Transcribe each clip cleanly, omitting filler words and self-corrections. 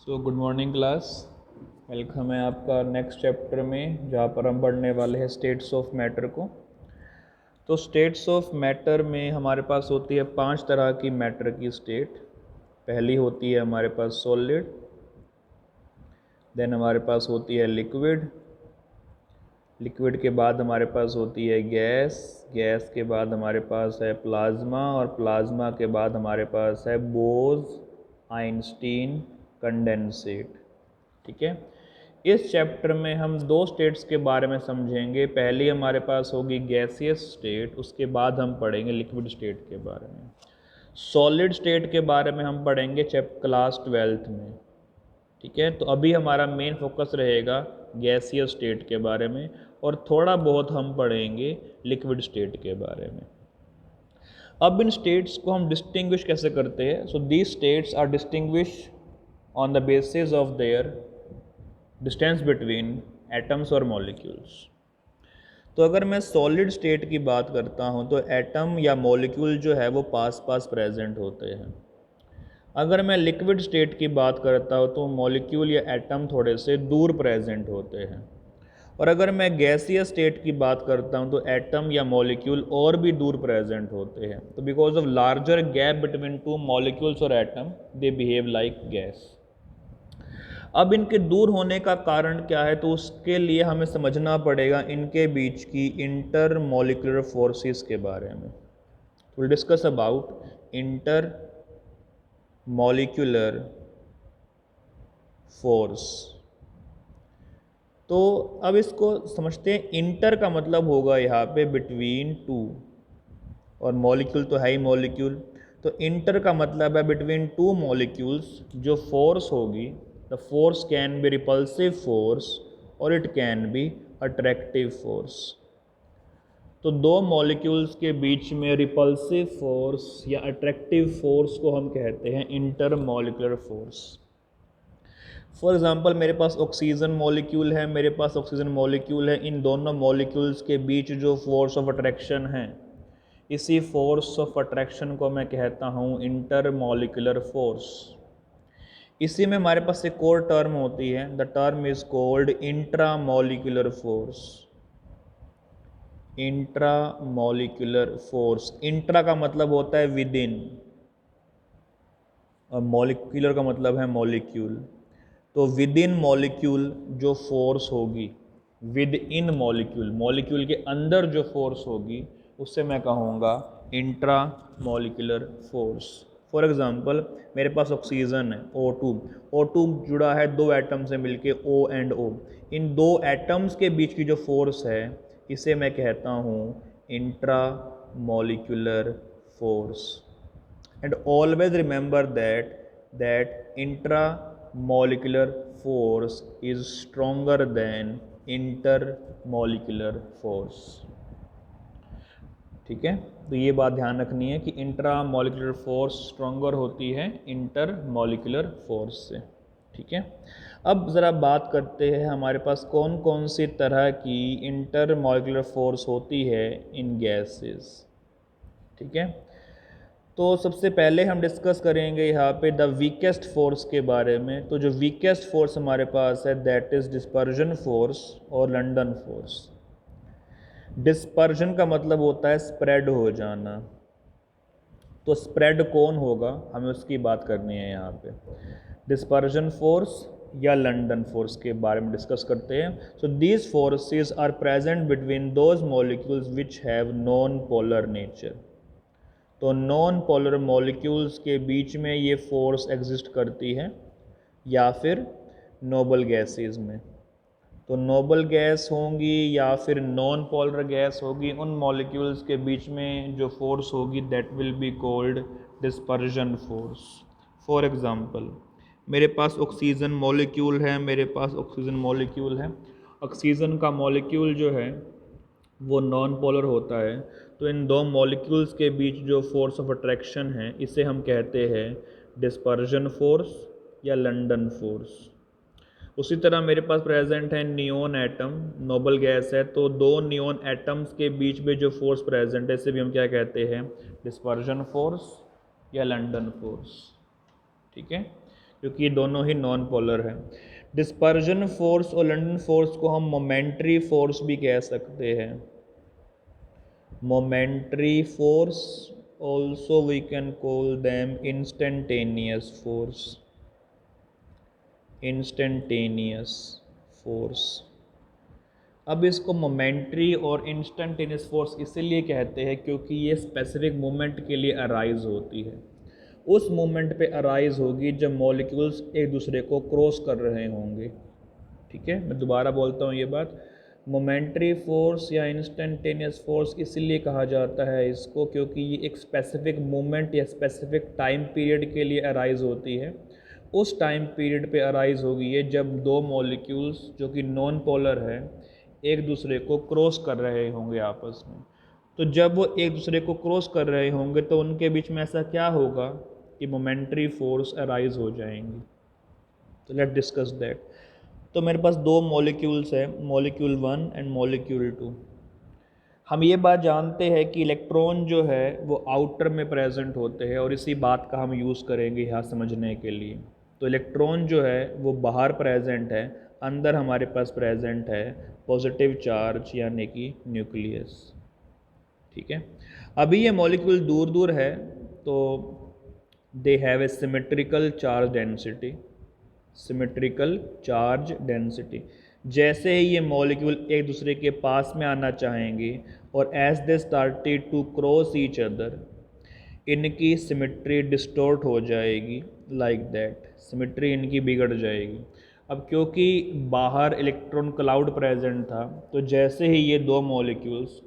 Good morning class. Welcome है आपका next chapter में, जहाँ पर हम पढ़ने वाले हैं स्टेट्स ऑफ मैटर को। तो स्टेट्स ऑफ मैटर में हमारे पास होती है 5 तरह की मैटर की स्टेट। पहली होती है हमारे पास सॉलिड, देन हमारे पास होती है लिक्विड, लिक्विड के बाद हमारे पास होती है गैस, गैस के बाद हमारे पास है प्लाज्मा, और प्लाज्मा के बाद हमारे पास है बोज आइंस्टीन कंडेंसेट। ठीक है। इस चैप्टर में हम 2 स्टेट्स के बारे में समझेंगे। पहली हमारे पास होगी गैसियस स्टेट, उसके बाद हम पढ़ेंगे लिक्विड स्टेट के बारे में। सॉलिड स्टेट के बारे में हम पढ़ेंगे क्लास 12th में। ठीक है। तो अभी हमारा मेन फोकस रहेगा गैसियस स्टेट के बारे में, और थोड़ा बहुत हम पढ़ेंगे लिक्विड स्टेट के बारे में। अब इन स्टेट्स को हम डिस्टिंग्विश कैसे करते हैं? So these states are distinguish on the basis of their distance between atoms और मॉलिक्यूल्स। तो अगर मैं सॉलिड स्टेट की बात करता हूँ तो एटम या मॉलिक्यूल जो है वो पास पास प्रेजेंट होते हैं। अगर मैं लिक्विड स्टेट की बात करता हूँ तो मॉलिक्यूल या एटम थोड़े से दूर प्रेजेंट होते हैं। और अगर मैं गैसियस स्टेट की बात करता हूँ तो एटम या मॉलिक्यूल और भी दूर प्रेजेंट होते हैं। तो because of larger gap between two molecules और atom they behave like gas. अब इनके दूर होने का कारण क्या है? तो उसके लिए हमें समझना पड़ेगा इनके बीच की इंटर मॉलिक्यूलर फोर्सेस के बारे में। Will discuss about inter molecular force. तो अब इसको समझते हैं। इंटर का मतलब होगा यहाँ पे बिटवीन टू, और मॉलिक्यूल तो है ही मॉलिक्यूल, तो इंटर का मतलब है बिटवीन टू मॉलिक्यूल्स जो फोर्स होगी, the force can be repulsive force और it can be attractive force. तो दो मॉलिक्यूल्स के बीच में रिपल्सिव फोर्स या अट्रैक्टिव फोर्स को हम कहते हैं inter molecular force. For example मेरे पास ऑक्सीजन मॉलिक्यूल है, मेरे पास ऑक्सीजन मॉलिक्यूल है। इन दोनों मॉलिक्यूल्स के बीच जो फोर्स ऑफ अट्रैक्शन है, इसी फोर्स ऑफ अट्रैक्शन को मैं कहता हूँ इंटर मॉलिक्यूलर फोर्स। इसी में हमारे पास एक और टर्म होती है, the term is cold intra molecular force. Intra molecular force, intra का मतलब होता है विद इन, और मॉलिक्यूलर का मतलब है मॉलिक्यूल। तो विद इन मॉलिक्यूल जो फोर्स होगी, विद इन मॉलिक्यूल, मॉलिक्यूल के अंदर जो फोर्स होगी, उससे मैं कहूँगा intra molecular force. For example मेरे पास ऑक्सीजन है O2, O2 जुड़ा है 2 एटम से मिलके O and O। In 2 atoms के बीच की जो फोर्स है, इसे मैं कहता हूँ intra molecular force. And always remember that intramolecular force is stronger than intermolecular force। ठीक है। तो ये बात ध्यान रखनी है कि इंट्रामोलिकुलर फोर्स स्ट्रॉन्गर होती है इंटरमोलिकुलर फोर्स से। ठीक है। अब ज़रा बात करते हैं हमारे पास कौन कौन सी तरह की इंटरमोलिकुलर फोर्स होती है इन गैसेस। ठीक है। तो सबसे पहले हम डिस्कस करेंगे यहाँ पे द वीकेस्ट फोर्स के बारे में। तो जो वीकेस्ट फोर्स हमारे पास है दैट इज़ डिस्पर्जन फोर्स और लंडन फोर्स। डिस्पर्जन का मतलब होता है स्प्रेड हो जाना। तो स्प्रेड कौन होगा, हमें उसकी बात करनी है यहाँ पे। डिस्पर्जन फोर्स या लंडन फोर्स के बारे में डिस्कस करते हैं। So these forces are present between those molecules which have non polar nature. तो नॉन पोलर मॉलिक्यूल्स के बीच में ये फोर्स एग्जिस्ट करती है, या फिर नोबल गैसेस में। तो नोबल गैस होंगी या फिर नॉन पोलर गैस होगी, उन मॉलिक्यूल्स के बीच में जो फोर्स होगी that will be called dispersion force. For example मेरे पास ऑक्सीजन मॉलिक्यूल है, मेरे पास ऑक्सीजन मॉलिक्यूल है। ऑक्सीजन का मॉलिक्यूल जो है वो नॉन पोलर होता है। तो इन दो मॉलिक्यूल्स के बीच जो फोर्स ऑफ अट्रैक्शन है, इसे हम कहते हैं डिस्पर्जन फोर्स या लंडन फोर्स। उसी तरह मेरे पास प्रेजेंट है नियोन एटम, नोबल गैस है। तो दो नियोन एटम्स के बीच में जो फोर्स प्रेजेंट है, इसे भी हम क्या कहते हैं, डिस्पर्जन फोर्स या लंडन फोर्स। ठीक है। क्योंकि ये दोनों ही नॉन पोलर हैं। डिस्पर्जन फोर्स और लंडन फोर्स को हम मोमेंट्री फोर्स भी कह सकते हैं। Momentary force also we can call them instantaneous force, instantaneous force। अब इसको मोमेंट्री और इंस्टेंटेनियस फोर्स इसीलिए कहते हैं क्योंकि ये स्पेसिफिक मोमेंट के लिए अराइज होती है। उस मोमेंट पे अराइज होगी जब मॉलिक्यूल्स एक दूसरे को क्रॉस कर रहे होंगे। ठीक है, मैं दोबारा बोलता हूँ ये बात। मोमेंट्री फोर्स या इंस्टेंटेनियस फोर्स इसलिए कहा जाता है इसको क्योंकि ये एक स्पेसिफिक मोमेंट या स्पेसिफिक टाइम पीरियड के लिए अराइज होती है। उस टाइम पीरियड पे अराइज होगी ये जब दो मॉलिक्यूल्स जो कि नॉन पोलर है एक दूसरे को क्रॉस कर रहे होंगे आपस में। तो जब वो एक दूसरे को क्रॉस कर रहे होंगे तो उनके बीच में ऐसा क्या होगा कि मोमेंट्री फोर्स अराइज हो जाएंगी। तो लेट डिस्कस दैट। तो मेरे पास दो मॉलिक्यूल्स हैं, मॉलिक्यूल 1 एंड मॉलिक्यूल 2। हम ये बात जानते हैं कि इलेक्ट्रॉन जो है वो आउटर में प्रेजेंट होते हैं और इसी बात का हम यूज़ करेंगे यहाँ समझने के लिए। तो इलेक्ट्रॉन जो है वो बाहर प्रेजेंट है, अंदर हमारे पास प्रेजेंट है पॉजिटिव चार्ज यानी कि न्यूक्लियस। ठीक है, अभी ये मॉलिक्यूल दूर दूर है तो they have a symmetrical charge density, symmetrical charge density. जैसे ही ये मॉलिक्यूल एक दूसरे के पास में आना चाहेंगे और as they started to cross each other, इनकी सिमेट्री डिस्टॉर्ट हो जाएगी, लाइक दैट, सिमेट्री इनकी बिगड़ जाएगी। अब क्योंकि बाहर इलेक्ट्रॉन क्लाउड प्रेजेंट था तो जैसे ही ये दो मॉलिक्यूल्स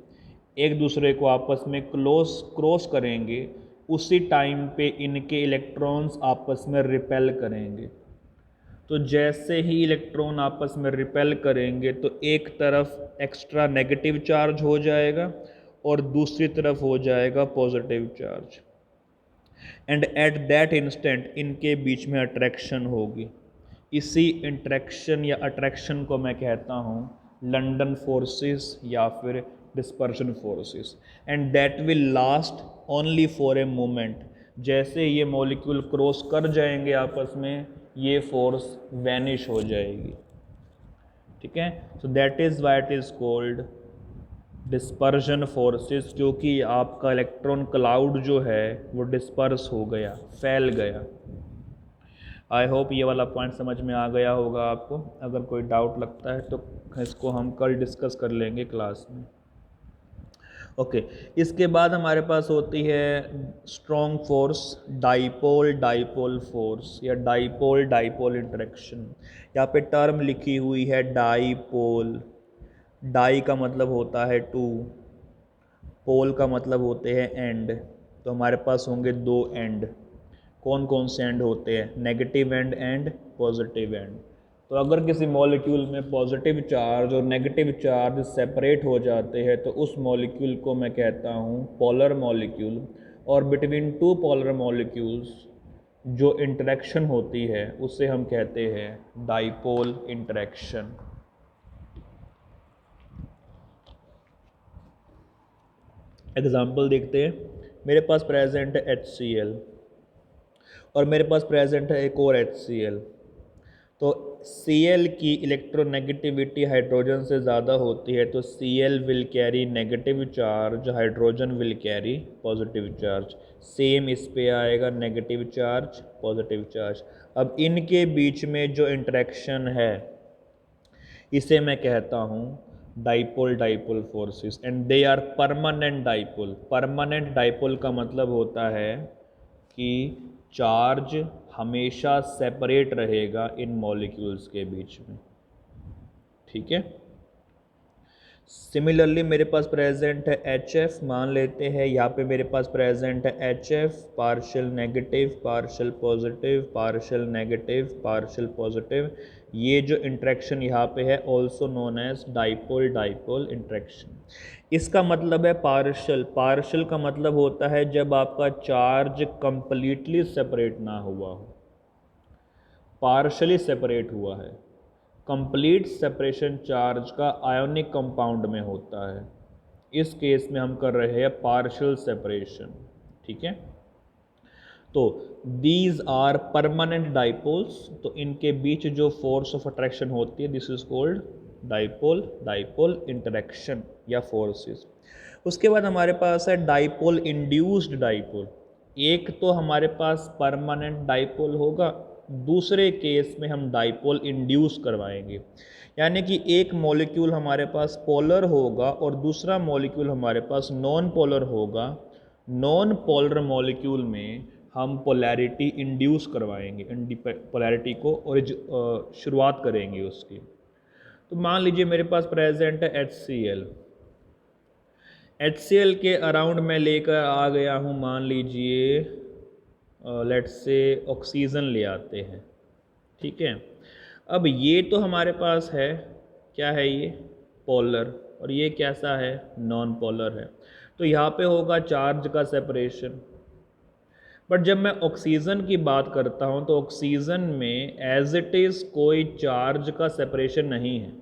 एक दूसरे को आपस में क्रॉस करेंगे उसी टाइम पे इनके इलेक्ट्रॉन्स आपस में रिपेल करेंगे। तो जैसे ही इलेक्ट्रॉन आपस में रिपेल करेंगे तो एक तरफ एक्स्ट्रा नेगेटिव चार्ज हो जाएगा और दूसरी तरफ हो जाएगा positive charge. And at that instant इनके बीच में अट्रैक्शन होगी। इसी इंट्रैक्शन या अट्रैक्शन को मैं कहता हूँ लंडन फोर्सेस या फिर dispersion forces. And that will last only for a moment. जैसे ये मॉलिक्यूल क्रॉस कर जाएंगे आपस में ये फोर्स वैनिश हो जाएगी। ठीक है, so that is why it is called dispersion forces, क्योंकि आपका इलेक्ट्रॉन क्लाउड जो है वो डिस्पर्स हो गया, फैल गया। आई होप ये वाला पॉइंट समझ में आ गया होगा आपको। अगर कोई डाउट लगता है तो इसको हम कल डिस्कस कर लेंगे क्लास में। ओके, इसके बाद हमारे पास होती है strong force, dipole dipole force या डाइपोल डाइपोल इंटरेक्शन। यहाँ पे टर्म लिखी हुई है डाइपोल। डाई का मतलब होता है टू, पोल का मतलब होते हैं एंड। तो हमारे पास होंगे दो एंड। कौन कौन से एंड होते हैं? Negative and and positive and. तो अगर किसी मॉलिक्यूल में पॉजिटिव चार्ज और नेगेटिव चार्ज सेपरेट हो जाते हैं तो उस मॉलिक्यूल को मैं कहता हूँ पोलर मॉलिक्यूल। और बिटवीन टू पोलर मॉलिक्यूल्स जो इंटरेक्शन होती है उसे हम कहते हैं डाइपोल इंटरेक्शन। एग्जाम्पल देखते हैं। मेरे पास प्रेजेंट है HCl और मेरे पास प्रेजेंट है एक और HCl। तो Cl की इलेक्ट्रोनेगेटिविटी हाइड्रोजन से ज़्यादा होती है तो Cl will carry negative charge, hydrogen will carry positive charge. Same इस पे आएगा, नेगेटिव चार्ज पॉजिटिव चार्ज। अब इनके बीच में जो इंटरेक्शन है इसे मैं कहता हूँ dipole dipole forces and they are permanent dipole. Permanent dipole का मतलब होता है कि चार्ज हमेशा सेपरेट रहेगा इन मॉलिक्यूल्स के बीच में। ठीक है, सिमिलरली मेरे पास प्रेजेंट है HF, मान लेते हैं यहाँ पे मेरे पास प्रेजेंट है HF, partial negative partial positive partial negative partial positive. ये जो इंट्रैक्शन यहाँ पे है also known as dipole dipole interaction. इसका मतलब है पार्शियल। पार्शियल का मतलब होता है जब आपका चार्ज कंप्लीटली सेपरेट ना हुआ हो, पार्शियली सेपरेट हुआ है। कंप्लीट सेपरेशन चार्ज का आयोनिक कंपाउंड में होता है। इस केस में हम कर रहे हैं पार्शियल सेपरेशन। ठीक है, तो दीज आर परमानेंट डाइपोल्स, तो इनके बीच जो फोर्स ऑफ अट्रैक्शन होती है this is called dipole dipole interaction या फोर्सेस। उसके बाद हमारे पास है डाइपोल इंड्यूस्ड डाइपोल। एक तो हमारे पास परमानेंट डाइपोल होगा, दूसरे केस में हम डाइपोल इंड्यूस करवाएंगे, यानी कि एक मॉलिक्यूल हमारे पास पोलर होगा और दूसरा मॉलिक्यूल हमारे पास नॉन पोलर होगा। नॉन पोलर मॉलिक्यूल में हम पोलैरिटी इंड्यूस करवाएंगे, पोलैरिटी को और शुरुआत करेंगे उसकी। तो मान लीजिए मेरे पास प्रेजेंट है HCl। HCl के अराउंड मैं लेकर आ गया हूँ, मान लीजिए लेट्स से ऑक्सीजन ले आते हैं, ठीक है। अब ये तो हमारे पास है, क्या है ये, पोलर, और ये कैसा है, नॉन पोलर है। तो यहाँ पे होगा चार्ज का सेपरेशन। बट जब मैं ऑक्सीजन की बात करता हूँ तो ऑक्सीजन में एज इट इज़ कोई चार्ज का सेपरेशन नहीं है,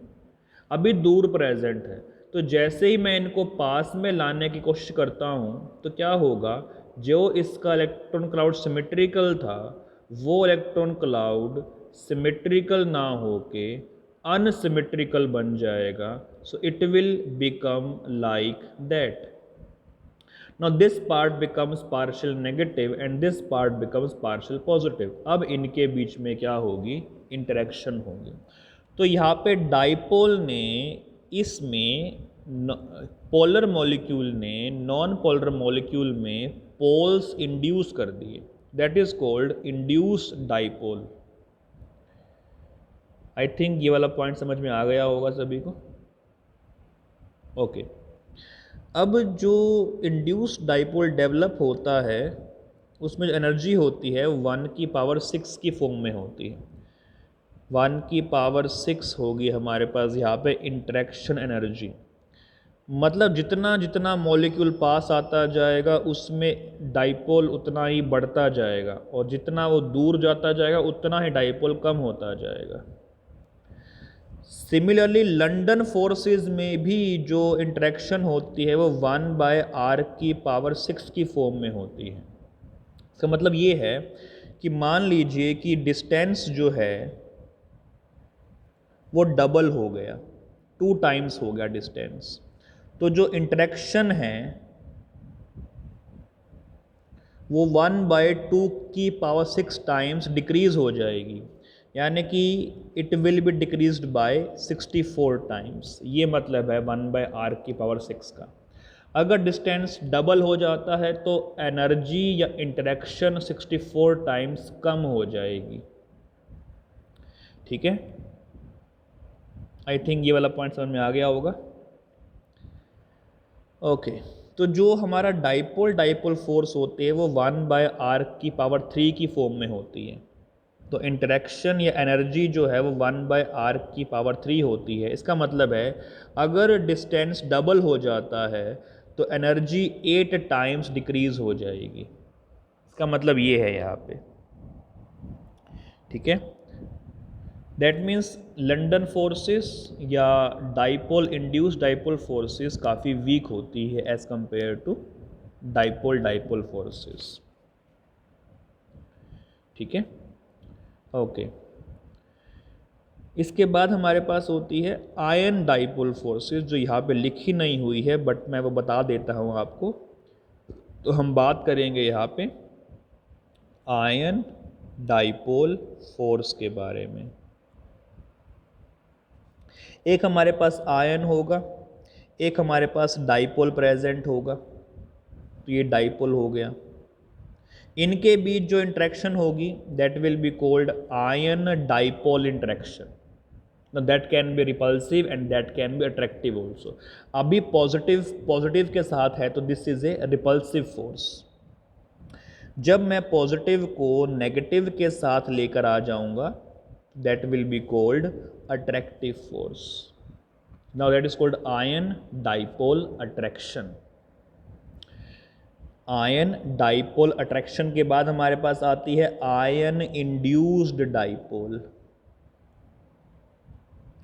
अभी दूर प्रेजेंट है। तो जैसे ही मैं इनको पास में लाने की कोशिश करता हूँ तो क्या होगा, जो इसका इलेक्ट्रॉन क्लाउड सिमेट्रिकल था वो इलेक्ट्रॉन क्लाउड सिमेट्रिकल ना होके अनसिमेट्रिकल बन जाएगा। So it will become like that. Now this part becomes partial negative and this part becomes partial positive। अब इनके बीच में क्या होगी, इंटरेक्शन होगी। तो यहाँ पे डाइपोल ने इसमें पोलर मॉलिक्यूल ने नॉन पोलर मॉलिक्यूल में पोल्स इंड्यूस कर दिए, that is called induce dipole. I think ये वाला पॉइंट समझ में आ गया होगा सभी को। ओके अब जो इंड्यूस्ड डाइपोल डेवलप होता है उसमें जो एनर्जी होती है 1⁶ की फॉर्म में होती है। 1⁶ होगी हमारे पास यहाँ पे इंटरेक्शन एनर्जी। मतलब जितना जितना मॉलिक्यूल पास आता जाएगा उसमें डाइपोल उतना ही बढ़ता जाएगा, और जितना वो दूर जाता जाएगा उतना ही डाइपोल कम होता जाएगा। सिमिलरली लंडन फोर्सेस में भी जो इंटरेक्शन होती है वो 1/r⁶ की फॉर्म में होती है। इसका मतलब ये है कि मान लीजिए कि डिस्टेंस जो है वो डबल हो गया, 2 टाइम्स हो गया डिस्टेंस, तो जो इंटरेक्शन है वो 1/2⁶ टाइम्स डिक्रीज हो जाएगी, यानी कि it will be decreased bye 64 times. ये मतलब है 1/r⁶ का। अगर डिस्टेंस डबल हो जाता है तो एनर्जी या इंटरेक्शन 64 टाइम्स कम हो जाएगी, ठीक है। आई थिंक ये वाला पॉइंट समझ में आ गया होगा। ओके तो जो हमारा डाइपोल फोर्स होती है वो 1/r⁵ की फॉर्म में होती है। तो इंटरेक्शन या एनर्जी जो है वो 1/r⁵ होती है। इसका मतलब है अगर डिस्टेंस डबल हो जाता है तो एनर्जी 8 टाइम्स डिक्रीज हो जाएगी। इसका मतलब ये है यहाँ पे, ठीक है। दैट मीन्स लंडन फोर्सेस या डाइपोल इंड्यूस्ड डाइपोल फोर्सेस काफ़ी वीक होती है as compare to dipole forces, ठीक है। ओके इसके बाद हमारे पास होती है आयन डाइपोल फोर्सेस, जो यहाँ पे लिखी नहीं हुई है बट मैं वो बता देता हूँ आपको। तो हम बात करेंगे यहाँ पे आयन डाइपोल फोर्स के बारे में। एक हमारे पास आयन होगा, एक हमारे पास डाइपोल प्रेजेंट होगा, तो ये डाइपोल हो गया। इनके बीच जो इंटरेक्शन होगी that will be called ion dipole interaction. That can be repulsive and that can be attractive also. अभी पॉजिटिव के साथ है तो this is a repulsive force. जब मैं पॉजिटिव को नेगेटिव के साथ लेकर आ जाऊंगा that will be called attractive force. Now that is called ion dipole attraction. Ion dipole attraction के बाद हमारे पास आती है ion induced dipole.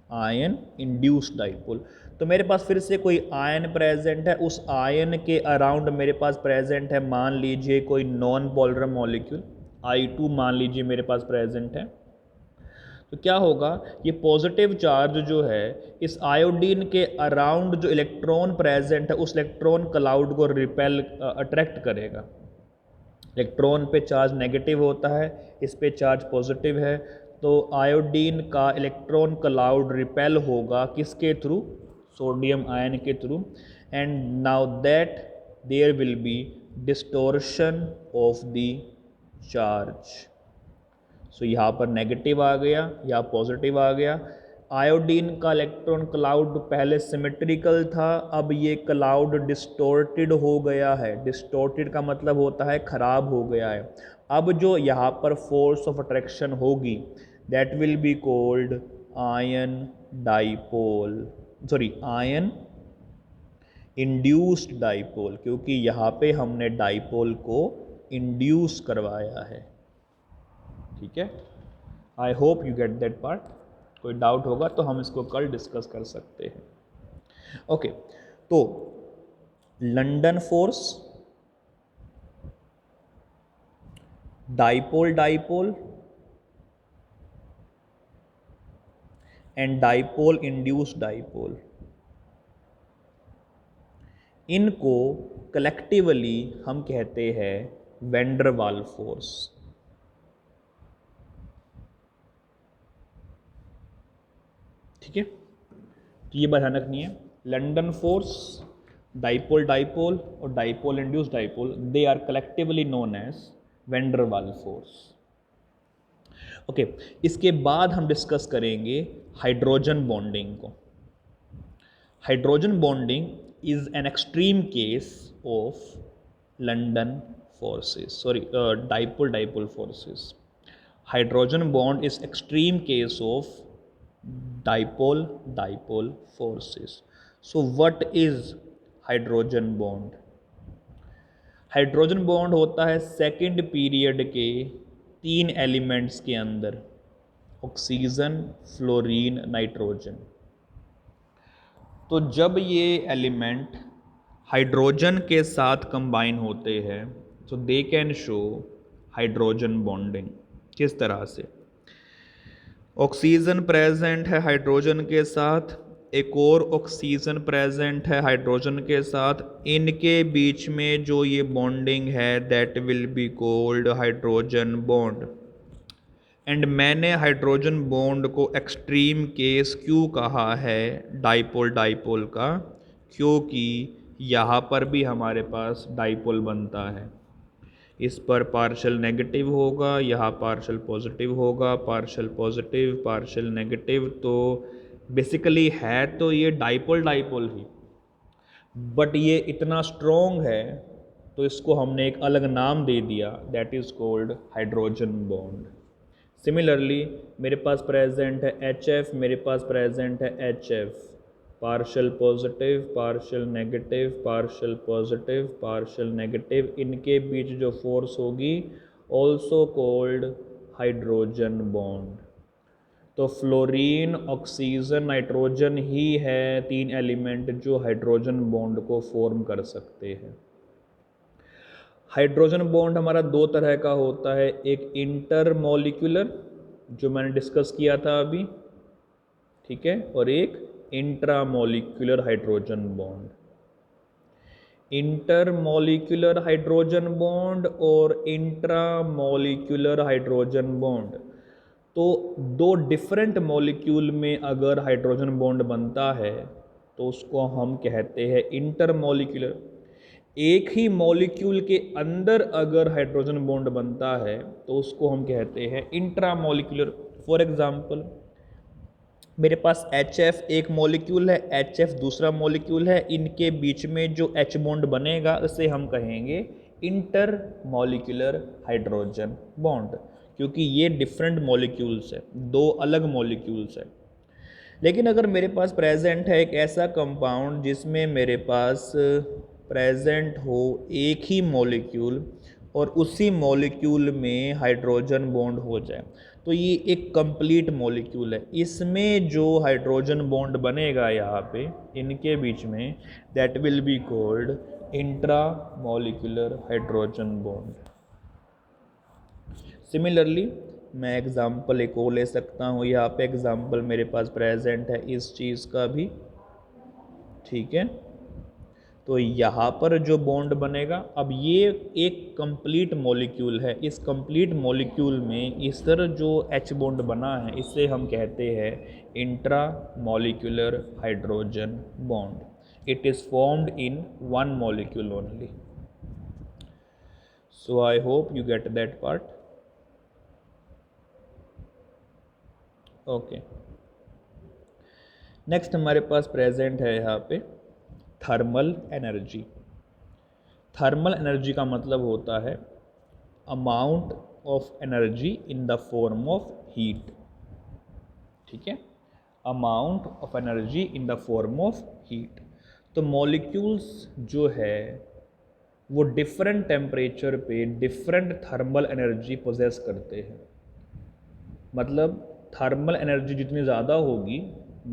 Ion induced dipole. तो मेरे पास फिर से कोई आयन प्रेजेंट है, उस आयन के अराउंड मेरे पास प्रेजेंट है मान लीजिए कोई नॉन पोलर मॉलिक्यूल I2 मान लीजिए मेरे पास प्रेजेंट है। तो क्या होगा, ये पॉजिटिव चार्ज जो है इस आयोडीन के अराउंड जो इलेक्ट्रॉन प्रेजेंट है उस इलेक्ट्रॉन क्लाउड को रिपेल अट्रैक्ट करेगा। इलेक्ट्रॉन पे चार्ज नेगेटिव होता है, इस पे चार्ज पॉजिटिव है, तो आयोडीन का इलेक्ट्रॉन क्लाउड रिपेल होगा किसके थ्रू, सोडियम आयन के through, and now that there will be distortion of the charge. So यहाँ पर नेगेटिव आ गया या पॉजिटिव आ गया। आयोडीन का इलेक्ट्रॉन क्लाउड पहले सिमेट्रिकल था, अब ये क्लाउड डिस्टोर्टेड हो गया है। डिस्टोर्टेड का मतलब होता है खराब हो गया है। अब जो यहाँ पर फोर्स ऑफ अट्रैक्शन होगी that will be called ion dipole, sorry ion induced dipole, क्योंकि यहाँ पे हमने डाइपोल को इंड्यूस करवाया है। ठीक है, I hope you get that part. कोई डाउट होगा तो हम इसको कल डिस्कस कर सकते हैं। ओके, तो London force, dipole dipole and dipole induced dipole, इनको कलेक्टिवली हम कहते हैं वैन डर वाल फोर्स। ठीक है, तो ये बात ध्यान रखनी है। लंदन फोर्स, डाइपोल डाइपोल और dipole induced dipole, they are collectively known as van der Waals force. Okay, इसके बाद हम डिस्कस करेंगे हाइड्रोजन बॉन्डिंग को। Hydrogen bonding is an extreme case of London forces, sorry, dipole dipole forces. Hydrogen bond is extreme case of dipole dipole forces. So what is hydrogen bond? Hydrogen bond होता है second period के 3 elements के अंदर, oxygen, fluorine, nitrogen. तो जब ये element hydrogen के साथ कंबाइन होते हैं तो they can show hydrogen bonding. किस तरह से, ऑक्सीजन प्रेजेंट है हाइड्रोजन के साथ, एक और ऑक्सीजन प्रेजेंट है हाइड्रोजन के साथ, इनके बीच में जो ये बॉन्डिंग है that will be called hydrogen bond. And मैंने हाइड्रोजन बॉन्ड को एक्सट्रीम केस क्यों कहा है डाइपोल डाइपोल का, क्योंकि यहाँ पर भी हमारे पास डाइपोल बनता है। इस पर पार्शियल नेगेटिव होगा, यहाँ पार्शियल पॉजिटिव होगा, पार्शियल पॉजिटिव पार्शियल नेगेटिव, तो बेसिकली है तो ये डाइपोल डाइपोल ही, बट ये इतना स्ट्रॉन्ग है तो इसको हमने एक अलग नाम दे दिया that is called hydrogen bond. Similarly मेरे पास प्रेजेंट है HF, मेरे पास प्रेजेंट है HF, partial positive partial negative partial positive partial negative, इनके बीच जो फोर्स होगी ऑल्सो कॉल्ड हाइड्रोजन बॉन्ड। तो फ्लोरीन, ऑक्सीजन, नाइट्रोजन ही है 3 एलिमेंट जो हाइड्रोजन बॉन्ड को फॉर्म कर सकते हैं। हाइड्रोजन बॉन्ड हमारा 2 तरह का होता है, एक इंटरमॉलिक्यूलर जो मैंने डिस्कस किया था अभी, ठीक है, और एक intramolecular hydrogen bond. Intermolecular hydrogen bond और इंट्रामॉलिक्यूलर हाइड्रोजन बॉन्ड, तो 2 डिफरेंट मॉलिक्यूल में अगर हाइड्रोजन बॉन्ड बनता है तो उसको हम कहते हैं इंटरमॉलिक्यूलर। एक ही मॉलिक्यूल के अंदर अगर हाइड्रोजन बॉन्ड बनता है तो उसको हम कहते हैं इंट्रामॉलिक्यूलर। फॉर एग्जांपल मेरे पास HF एक मॉलिक्यूल है, HF दूसरा मॉलिक्यूल है, इनके बीच में जो H बॉन्ड बनेगा उसे हम कहेंगे इंटर मॉलिक्यूलर हाइड्रोजन बॉन्ड, क्योंकि ये डिफरेंट मॉलिक्यूल्स है, 2 अलग मॉलिक्यूल्स है। लेकिन अगर मेरे पास प्रेजेंट है एक ऐसा कंपाउंड जिसमें मेरे पास प्रेजेंट हो एक ही मॉलिक्यूल और उसी मॉलिक्यूल में हाइड्रोजन बॉन्ड हो जाए, तो तो ये एक कंप्लीट मॉलिक्यूल है। इसमें जो हाइड्रोजन बॉन्ड बनेगा यहाँ पे इनके बीच में, that will be called intra molecular hydrogen bond. Similarly मैं एग्जाम्पल एक और ले सकता हूँ, यहाँ पे एग्जाम्पल मेरे पास प्रेजेंट है इस चीज़ का भी, ठीक है। तो यहाँ पर जो बॉन्ड बनेगा, अब ये एक कंप्लीट मॉलिक्यूल है, इस कंप्लीट मॉलिक्यूल में इस तरह जो H बॉन्ड बना है इसे हम कहते हैं intra molecular hydrogen bond. It is formed in one molecule only. So I hope you get that part. Okay, next हमारे पास प्रेजेंट है यहाँ पे थर्मल एनर्जी। थर्मल एनर्जी का मतलब होता है amount of energy in the form of heat, ठीक है, amount of energy in the form of heat. तो मॉलिक्यूल्स जो है वो डिफरेंट टेम्परेचर पे डिफरेंट थर्मल एनर्जी पोजेस करते हैं। मतलब थर्मल एनर्जी जितनी ज़्यादा होगी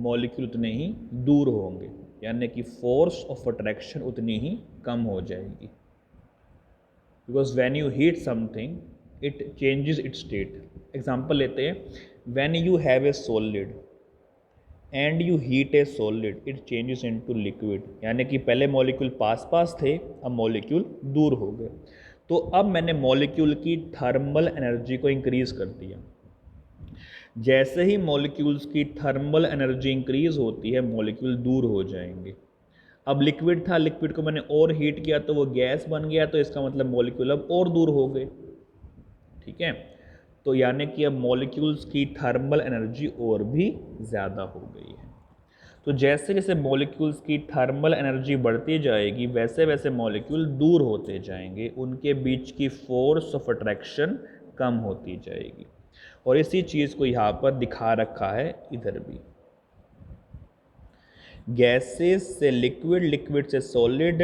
मॉलिक्यूल उतने ही दूर होंगे, यानी कि फोर्स ऑफ अट्रैक्शन उतनी ही कम हो जाएगी। Because when you heat something it changes it's state. Example लेते हैं, when you have a solid and you heat A solid it changes into liquid. यानी कि पहले मॉलिक्यूल पास पास थे, अब मॉलिक्यूल दूर हो गए। तो अब मैंने मॉलिक्यूल की थर्मल एनर्जी को इंक्रीज कर दिया। जैसे ही मॉलिक्यूल्स की थर्मल एनर्जी इंक्रीज होती है मॉलिक्यूल दूर हो जाएंगे। अब लिक्विड था, लिक्विड को मैंने और हीट किया तो वो गैस बन गया, तो इसका मतलब मॉलिक्यूल अब और दूर हो गए, ठीक है। तो यानी कि अब मॉलिक्यूल्स की थर्मल एनर्जी और भी ज़्यादा हो गई है। तो जैसे जैसे मॉलिक्यूल्स की थर्मल एनर्जी बढ़ती जाएगी वैसे वैसे मॉलिक्यूल दूर होते जाएंगे, उनके बीच की फोर्स ऑफ अट्रैक्शन कम होती जाएगी। और इसी चीज़ को यहाँ पर दिखा रखा है इधर भी। गैसेस से लिक्विड, लिक्विड से solid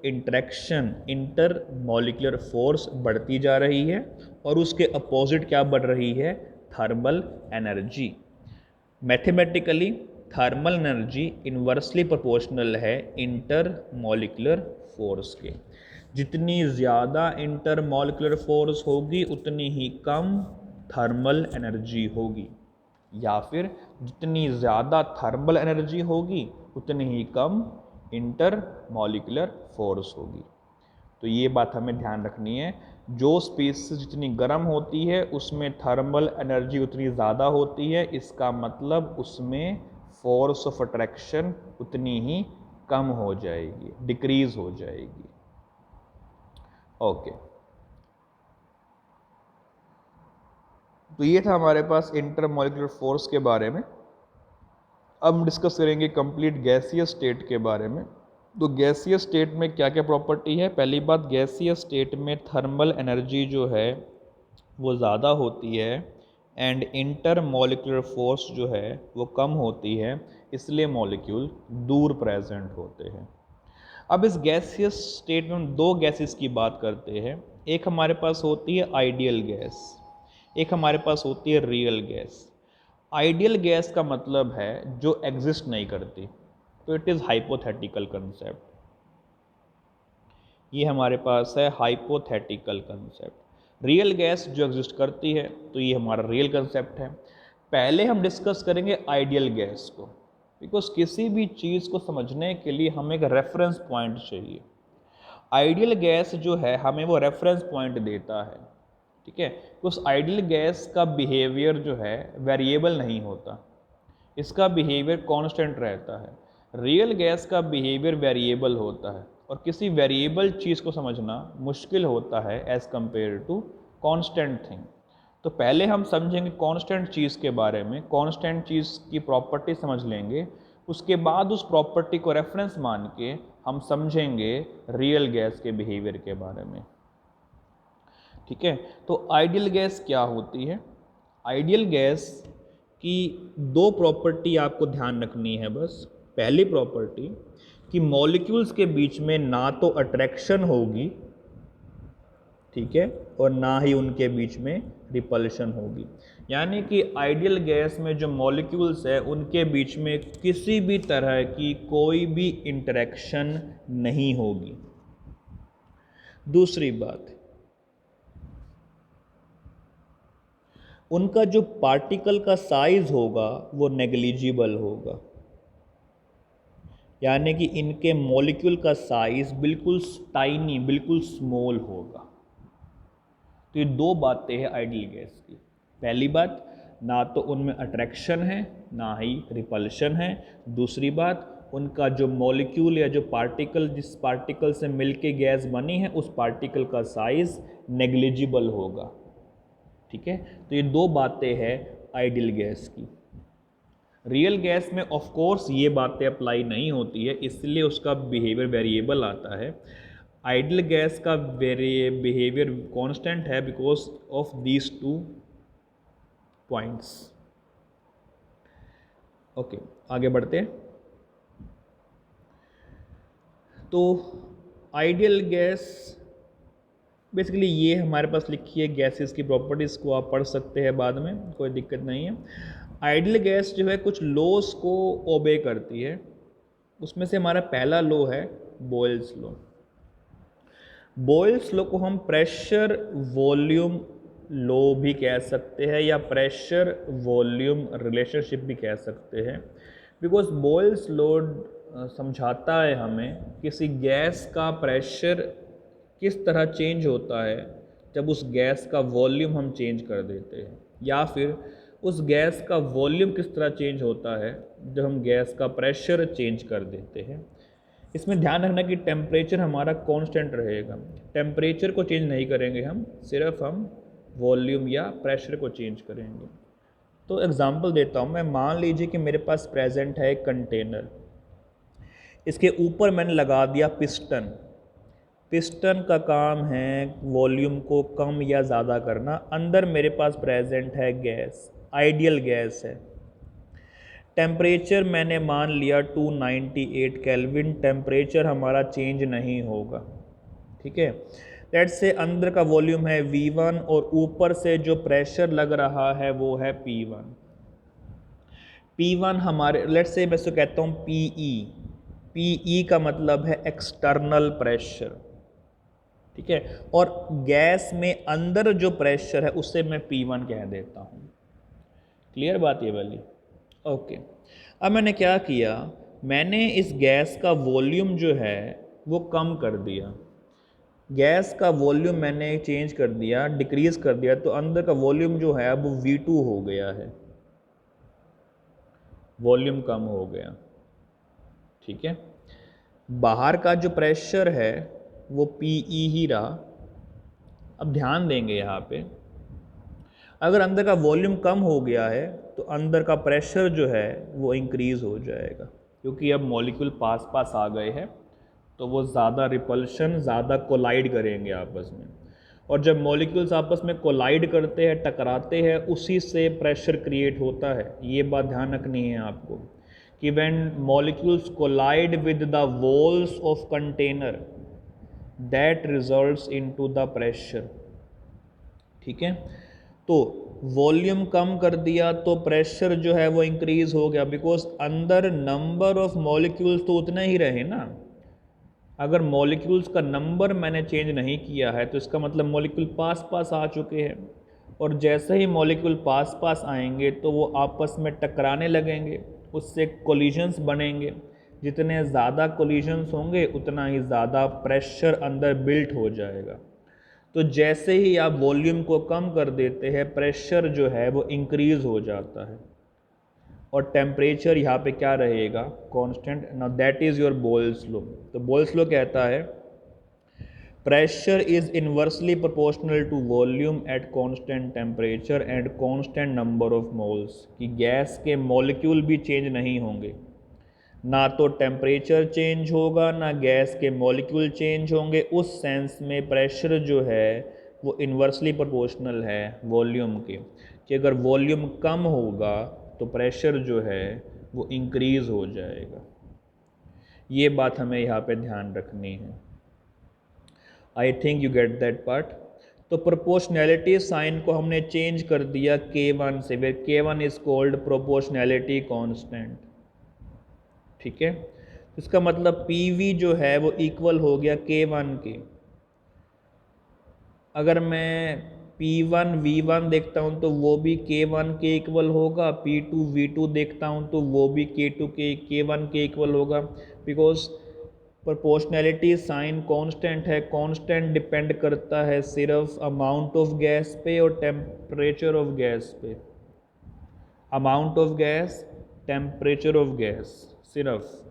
interaction, inter molecular force बढ़ती जा रही है और उसके अपोजिट क्या बढ़ रही है, thermal energy. Mathematically thermal energy inversely proportional है इंटर मॉलिक्यूलर फोर्स के। जितनी ज़्यादा इंटर मॉलिक्यूलर फोर्स होगी उतनी ही कम थर्मल एनर्जी होगी, या फिर जितनी ज़्यादा थर्मल एनर्जी होगी उतनी ही कम इंटर मॉलिक्यूलर फोर्स होगी। तो ये बात हमें ध्यान रखनी है, जो स्पीसीज जितनी गर्म होती है उसमें थर्मल एनर्जी उतनी ज़्यादा होती है, इसका मतलब उसमें फोर्स ऑफ अट्रैक्शन उतनी ही कम हो जाएगी, डिक्रीज हो जाएगी। ओके, तो ये था हमारे पास इंटरमॉलिक्यूलर फोर्स के बारे में। अब हम डिस्कस करेंगे कंप्लीट गैसियस स्टेट के बारे में। तो गैसियस स्टेट में क्या क्या प्रॉपर्टी है। पहली बात, गैसियस स्टेट में थर्मल एनर्जी जो है वो ज़्यादा होती है एंड इंटरमॉलिक्यूलर फोर्स जो है वो कम होती है, इसलिए मॉलिक्यूल दूर प्रेजेंट होते हैं। अब इस गैसियस स्टेट में हम दो गैसेस की बात करते हैं। एक हमारे पास होती है आइडियल गैस, एक हमारे पास होती है रियल गैस। आइडियल गैस का मतलब है जो एग्जिस्ट नहीं करती, तो इट इज़ हाइपोथेटिकल कंसेप्ट। ये हमारे पास है हाइपोथेटिकल कंसेप्ट। रियल गैस जो एग्जिस्ट करती है, तो ये हमारा रियल कंसेप्ट है। पहले हम डिस्कस करेंगे आइडियल गैस को, बिकॉज किसी भी चीज़ को समझने के लिए हमें एक रेफरेंस पॉइंट चाहिए। आइडियल गैस जो है हमें वो रेफरेंस पॉइंट देता है, ठीक है। उस आइडियल गैस का बिहेवियर जो है वेरिएबल नहीं होता, इसका बिहेवियर कांस्टेंट रहता है। रियल गैस का बिहेवियर वेरिएबल होता है और किसी वेरिएबल चीज़ को समझना मुश्किल होता है as compare to constant thing. तो पहले हम समझेंगे कांस्टेंट चीज़ के बारे में, कांस्टेंट चीज़ की प्रॉपर्टी समझ लेंगे, उसके बाद उस प्रॉपर्टी को रेफरेंस मान के हम समझेंगे रियल गैस के बिहेवियर के बारे में, ठीक है। तो आइडियल गैस क्या होती है। आइडियल गैस की दो प्रॉपर्टी आपको ध्यान रखनी है बस। पहली प्रॉपर्टी कि मॉलिक्यूल्स के बीच में ना तो अट्रैक्शन होगी, ठीक है, और ना ही उनके बीच में रिपल्शन होगी। यानी कि आइडियल गैस में जो मॉलिक्यूल्स है उनके बीच में किसी भी तरह की कोई भी इंटरेक्शन नहीं होगी। दूसरी बात, उनका जो पार्टिकल का साइज होगा वो नेग्लिजिबल होगा, यानी कि इनके मॉलिक्यूल का साइज बिल्कुल टाइनी, बिल्कुल स्मॉल होगा। तो ये दो बातें हैं आइडियल गैस की। पहली बात, ना तो उनमें अट्रैक्शन है ना ही रिपल्शन है। दूसरी बात, उनका जो मॉलिक्यूल या जो पार्टिकल, जिस पार्टिकल से मिलके गैस बनी है उस पार्टिकल का साइज नेग्लिजिबल होगा। ठीक है, तो ये दो बातें हैं आइडियल गैस की। रियल गैस में ऑफ कोर्स ये बातें अप्लाई नहीं होती है, इसलिए उसका बिहेवियर वेरिएबल आता है। आइडियल गैस का बिहेवियर कांस्टेंट है because of these two points. Okay, आगे बढ़ते हैं। तो आइडियल गैस बेसिकली ये हमारे पास लिखी है गैसेस की प्रॉपर्टीज़ को आप पढ़ सकते हैं बाद में, कोई दिक्कत नहीं है। आइडियल गैस जो है कुछ लॉस को ओबे करती है, उसमें से हमारा पहला लॉ है बॉयल्स लॉ। बॉयल्स लॉ को हम प्रेशर वॉल्यूम लॉ भी कह सकते हैं या प्रेशर वॉल्यूम रिलेशनशिप भी कह सकते हैं, बिकॉज बॉयल्स लॉ समझाता है हमें किसी गैस का प्रेशर किस तरह चेंज होता है जब उस गैस का वॉल्यूम हम चेंज कर देते हैं, या फिर उस गैस का वॉल्यूम किस तरह चेंज होता है जब हम गैस का प्रेशर चेंज कर देते हैं। इसमें ध्यान रखना कि टेम्परेचर हमारा कांस्टेंट रहेगा, टेम्परेचर को चेंज नहीं करेंगे हम, सिर्फ हम वॉल्यूम या प्रेशर को चेंज करेंगे। तो एग्जांपल देता हूँ मैं, मान लीजिए कि मेरे पास प्रेजेंट है एक कंटेनर, इसके ऊपर मैंने लगा दिया पिस्टन। पिस्टन का काम है वॉल्यूम को कम या ज़्यादा करना। अंदर मेरे पास प्रेजेंट है गैस, आइडियल गैस है। टेम्परेचर मैंने मान लिया 298 केल्विन, टेम्परेचर हमारा चेंज नहीं होगा। ठीक है, लेट्स से अंदर का वॉल्यूम है V1 और ऊपर से जो प्रेशर लग रहा है वो है P1। P1 हमारे, लेट्स से मैं इसको कहता हूँ PE। PE का मतलब है एक्सटर्नल प्रेशर। ठीक है, और गैस में अंदर जो प्रेशर है उसे मैं P1 कह देता हूँ। क्लियर बात ये वाली? ओके, अब मैंने क्या किया, मैंने इस गैस का वॉल्यूम जो है वो कम कर दिया। गैस का वॉल्यूम मैंने चेंज कर दिया, डिक्रीज कर दिया, तो अंदर का वॉल्यूम जो है अब V2 हो गया है, वॉल्यूम कम हो गया। ठीक है, बाहर का जो प्रेशर है वो PE ही रहा। अब ध्यान देंगे यहाँ पे, अगर अंदर का वॉल्यूम कम हो गया है तो अंदर का प्रेशर जो है वो इंक्रीज हो जाएगा, क्योंकि अब मॉलिक्यूल पास पास आ गए हैं तो वो ज़्यादा रिपल्शन, ज़्यादा कोलाइड करेंगे आपस में। और जब मॉलिक्यूल्स आपस में कोलाइड करते हैं, टकराते हैं, उसी से प्रेशर क्रिएट होता है। ये बात ध्यान रखनी है आपको कि when molecules collide with the walls of container that results into the pressure. ठीक है, तो वॉल्यूम कम कर दिया तो प्रेशर जो है वो इंक्रीज हो गया, बिकॉज अंदर नंबर ऑफ मॉलिक्यूल्स तो उतने ही रहे ना। अगर मॉलिक्यूल्स का नंबर मैंने चेंज नहीं किया है तो इसका मतलब मॉलिक्यूल पास पास आ चुके हैं, और जैसे ही मॉलिक्यूल पास पास आएंगे तो वो आपस में टकराने लगेंगे, उससे कोलिजन्स बनेंगे। जितने ज़्यादा कोलिजन्स होंगे उतना ही ज़्यादा प्रेशर अंदर बिल्ट हो जाएगा। तो जैसे ही आप वॉल्यूम को कम कर देते हैं, प्रेशर जो है वो इंक्रीज हो जाता है, और टेम्परेचर यहाँ पे क्या रहेगा, constant. Now that is your Boyle's law. तो बोयल्स लॉ कहता है pressure is inversely proportional to volume at constant temperature and constant number of moles, कि गैस के मॉलिक्यूल भी चेंज नहीं होंगे, ना तो टेम्परेचर चेंज होगा ना गैस के मॉलिक्यूल चेंज होंगे। उस सेंस में प्रेशर जो है वो इन्वर्सली प्रोपोर्शनल है वॉल्यूम के, कि अगर वॉल्यूम कम होगा तो प्रेशर जो है वो इंक्रीज हो जाएगा। ये बात हमें यहाँ पे ध्यान रखनी है। I think you get that part. तो प्रोपोर्शनैलिटी साइन को हमने चेंज कर दिया K1 से, फिर K1 is called proportionality constant. ठीक है, इसका मतलब PV जो है वो इक्वल हो गया K1 के। अगर मैं P1 V1 देखता हूँ तो वो भी K1 के इक्वल होगा, P2 V2 देखता हूँ तो वो भी K2 के K1 के इक्वल होगा, बिकॉज प्रोपोर्शनैलिटी साइन कांस्टेंट है। कांस्टेंट डिपेंड करता है सिर्फ अमाउंट ऑफ गैस पे और टेम्परेचर ऑफ गैस पे। Amount of gas, temperature of gas सिर्फ,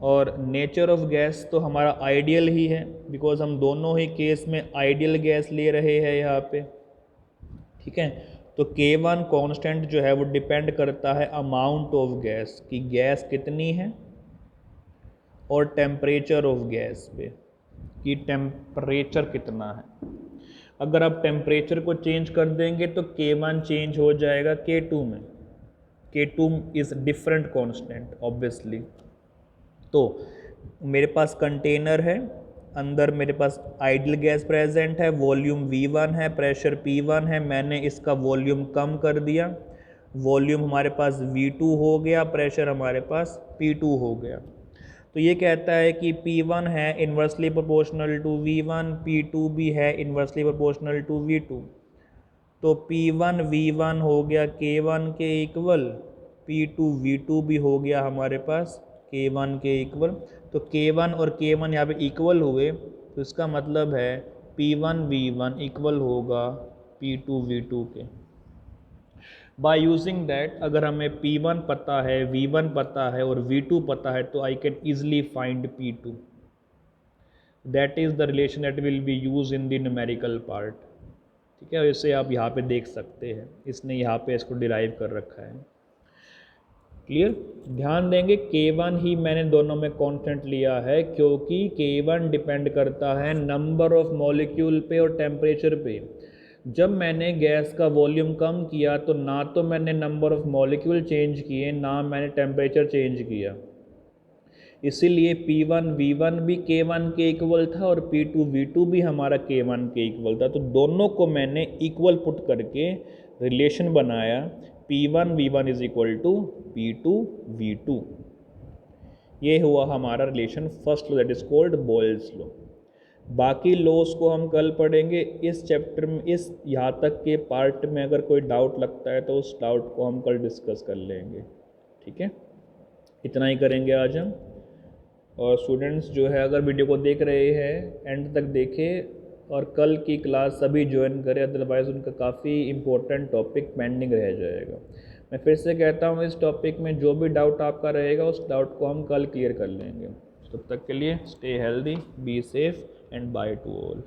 और नेचर ऑफ गैस तो हमारा आइडियल ही है, बिकॉज हम दोनों ही केस में आइडियल गैस ले रहे हैं यहाँ पे। ठीक है, तो K1 कांस्टेंट जो है वो डिपेंड करता है अमाउंट ऑफ गैस, कि गैस कितनी है, और टेम्परेचर ऑफ गैस पे, कि टेम्परेचर कितना है। अगर आप टेम्परेचर को चेंज कर देंगे तो K1 चेंज हो जाएगा K2 में। K2 is different constant obviously. तो मेरे पास कंटेनर है, अंदर मेरे पास आइडियल गैस प्रेजेंट है, वॉल्यूम V1 है, प्रेशर P1 है, मैंने इसका वॉल्यूम कम कर दिया, वॉल्यूम हमारे पास V2 हो गया, प्रेशर हमारे पास P2 हो गया। तो ये कहता है कि P1 है inversely proportional to V1, P2 भी है इन्वर्सली प्रोपोर्शनल टू V2। तो P1 V1 हो गया K1 के इक्वल, P2 V2 भी हो गया हमारे पास K1 के इक्वल। तो K1 और K1 यहाँ पे इक्वल हुए, तो इसका मतलब है P1 V1 इक्वल होगा P2 V2 के। बाय यूजिंग दैट, अगर हमें P1 पता है, V1 पता है और V2 पता है, तो I can easily find P2। That is the relation that will be use in the numerical part. ठीक है, इसे आप यहाँ पे देख सकते हैं, इसने यहाँ पे इसको डिराइव कर रखा है। क्लियर? ध्यान देंगे K1 ही मैंने दोनों में कांस्टेंट लिया है, क्योंकि K1 डिपेंड करता है नंबर ऑफ मॉलिक्यूल पे और टेम्परेचर पे। जब मैंने गैस का वॉल्यूम कम किया तो ना तो मैंने नंबर ऑफ मॉलिक्यूल चेंज किए, ना मैंने टेम्परेचर चेंज किया। इसीलिए P1 V1 भी K1 के इक्वल था और P2 V2 भी हमारा K1 के इक्वल था। तो दोनों को मैंने इक्वल पुट करके रिलेशन बनाया, P1 V1 is equal to P2 V2। ये हुआ हमारा relation first law, that is called Boyle's law. बाकी लॉस को हम कल पढ़ेंगे। इस चैप्टर में, इस यहाँ तक के पार्ट में अगर कोई डाउट लगता है तो उस डाउट को हम कल डिस्कस कर लेंगे। ठीक है, इतना ही करेंगे आज हम। और स्टूडेंट्स जो है अगर वीडियो को देख रहे हैं एंड तक देखें और कल की क्लास सभी ज्वाइन करें, अदरवाइज़ उनका काफ़ी इंपॉर्टेंट टॉपिक पेंडिंग रह जाएगा। मैं फिर से कहता हूँ, इस टॉपिक में जो भी डाउट आपका रहेगा उस डाउट को हम कल क्लियर कर लेंगे। तब तक के लिए stay healthy, be safe and by two all.